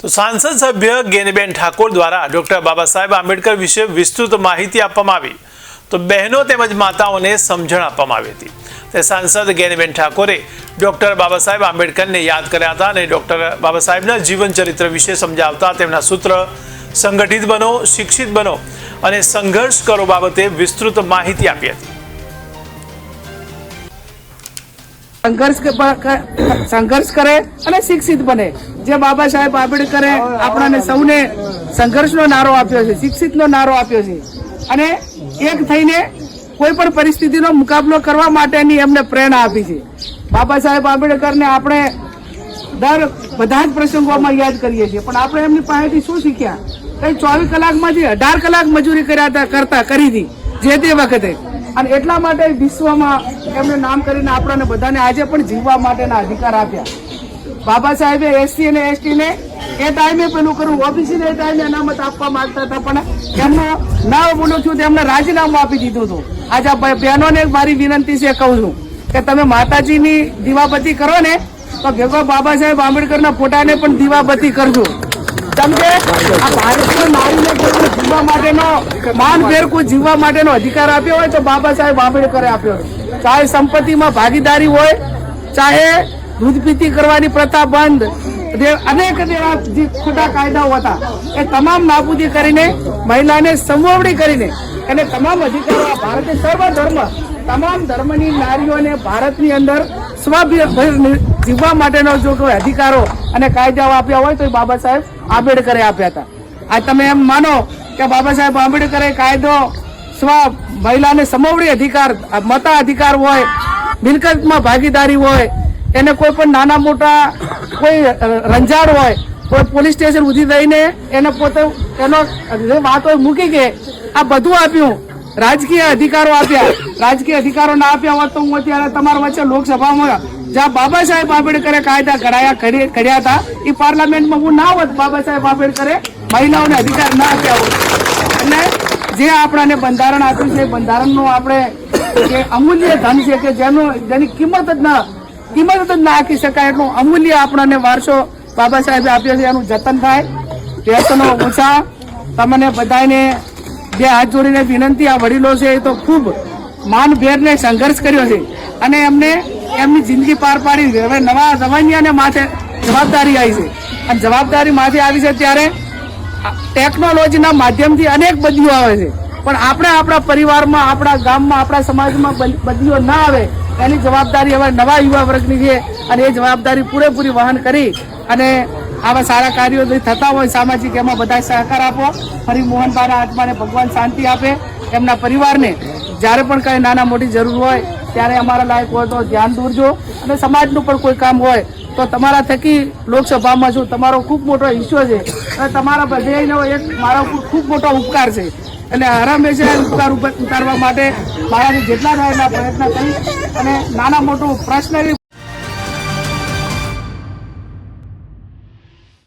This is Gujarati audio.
તો સાંસદ સભ્ય ગેનીબેન ઠાકોર દ્વારા ડોક્ટર બાબા સાહેબ આંબેડકર વિશે વિસ્તૃત માહિતી આપવામાં આવી તો બહેનો તેમજ માતાઓને સમજણ આપવામાં આવી હતી। તે સાંસદ ગેનીબેન ઠાકોરે ડોક્ટર બાબા સાહેબ આંબેડકરને યાદ કર્યા હતા અને ડોક્ટર બાબા સાહેબના જીવન ચરિત્ર વિશે સમજાવતા તેમના સૂત્ર સંગઠિત બનો, શિક્ષિત બનો અને સંઘર્ષ કરો બાબતે વિસ્તૃત માહિતી આપી હતી। संघर्ष करे અને શિક્ષિત બને। જે બાબા સાહેબ આંબેડકરે આપણાને સૌને સંઘર્ષનો નારો આપ્યો છે, શિક્ષિતનો નારો આપ્યો છે અને એક થઈને કોઈ પણ પરિસ્થિતિનો મુકાબલો કરવા માટેની એમને પ્રેરણા આપી છે। બાબા સાહેબ આંબેડકરને આપણે બધા જ પ્રસંગોમાં યાદ કરીએ છીએ, પણ આપણે એમની પાસેથી શું શીખ્યા? કઈ 24 કલાકમાંથી 18 કલાક મજૂરી કરી હતી જે તે વખતે, અને એટલા માટે વિશ્વમાં એમને નામ કરીને આપણને બધાને આજે પણ જીવવા માટેના અધિકાર આપ્યા। બાબા સાહેબે એસસી અને એસટીને એ ટાઈમે પેલું કરવું, ઓબીસીને એ ટાઈમે અનામત આપવા માંગતા હતા, પણ એમનો ના બોલું છું તેમને રાજીનામું આપી દીધું હતું। આજે આ બહેનોને મારી વિનંતી છે, કહું છું કે તમે માતાજીની દીવાબત્તી કરો ને તો ભેગો બાબા સાહેબ આંબેડકરના ફોટાને પણ દીવાબત્તી કરજો। સમજે, આ ભારતીય નારીને કોઈ જીવવા માટેનો માનભેર કોઈ જીવવા માટેનો અધિકાર આપ્યો હોય તો બાબા સાહેબ આંબેડકરે આપ્યો છે। ચાહે સંપત્તિમાં ભાગીદારી હોય, ચાહે દૂધપીતી કરવાની પ્રથા બંધ, અનેક જે ખોટા કાયદાઓ હતા એ તમામ નાબૂદી કરીને મહિલાને સંવરણી કરીને એને તમામ અધિકારો ભારતે સર્વધર્મ તમામ ધર્મની નારીઓને ભારતની અંદર જીવવા માટેનો જો કોઈ અધિકારો અને કાયદાઓ આપ્યા હોય તો એ બાબા સાહેબ આંબેડકરે આપ્યા હતા। આ તમે એમ માનો કે બાબા સાહેબ આંબેડકરે કાયદો મહિલાને સમવડી અધિકાર, મતાધિકાર હોય, મિલકતમાં ભાગીદારી હોય, એને કોઈ પણ નાના મોટા કોઈ રંજાડ હોય, કોઈ પોલીસ સ્ટેશન ઉધી દઈને એને પોતે એનો વાત હોય મૂકી કે આ બધું આપ્યું, રાજકીય અધિકારો આપ્યા। રાજકીય અધિકારો ના આપ્યા હોત તો હું અત્યારે તમારા વચ્ચે લોકસભામાં જ્યાં બાબા સાહેબ આંબેડકરે કાયદા ઘડ્યા હતા એ પાર્લામેન્ટમાં હું ના હોત, બાબા સાહેબ આંબેડકરે મહિલાઓને અધિકાર ના આપ્યા હોત। અને જે આપણાને બંધારણ આપ્યું છે, બંધારણનું આપણે જે અમૂલ્ય ધન છે કે જેની કિંમત જ ના આંકી શકાય એટલું અમૂલ્ય આપણને વારસો બાબા સાહેબે આપ્યો છે, એનું જતન થાય। વ્યસનો ઓછા। તમને બધાને બે હાથ જોડીને વિનંતી, આ વડીલો છે એ તો ખૂબ માનભેરને સંઘર્ષ કર્યો છે અને એમને એમની જિંદગી પાર પાડી। હવે નવા રવાનિયાને માથે જવાબદારી આવી છે અને જવાબદારી માથે આવી છે ત્યારે ટેકનોલોજીના માધ્યમથી અનેક બદલીઓ આવે છે, પણ આપણે આપણા પરિવારમાં, આપણા ગામમાં, આપણા સમાજમાં બદલીઓ ના આવે એની જવાબદારી હવે નવા યુવા વર્ગની છે અને એ જવાબદારી પૂરેપૂરી વહન કરી અને આવા સારા કાર્યો થતા હોય સામાજિક, એમાં બધા સહકાર આપો। ફરી મોહનબાના આત્માને ભગવાન શાંતિ આપે, એમના પરિવારને જ્યારે પણ કંઈ નાના મોટી જરૂર હોય ત્યારે અમારા લાયક હોય તો ધ્યાન દોરજો અને સમાજનું પણ કોઈ કામ હોય તો તમારા થકી લોકસભામાં છું, તમારો ખૂબ મોટો હિસ્સો છે અને તમારા બધાનો એક મારા ઉપર ખૂબ મોટો ઉપકાર છે, એટલે હંમેશા ઉપકાર ઉતારવા માટે મારાથી જેટલા થાય એટલા પ્રયત્ન કરી અને નાના મોટું પર્સનલી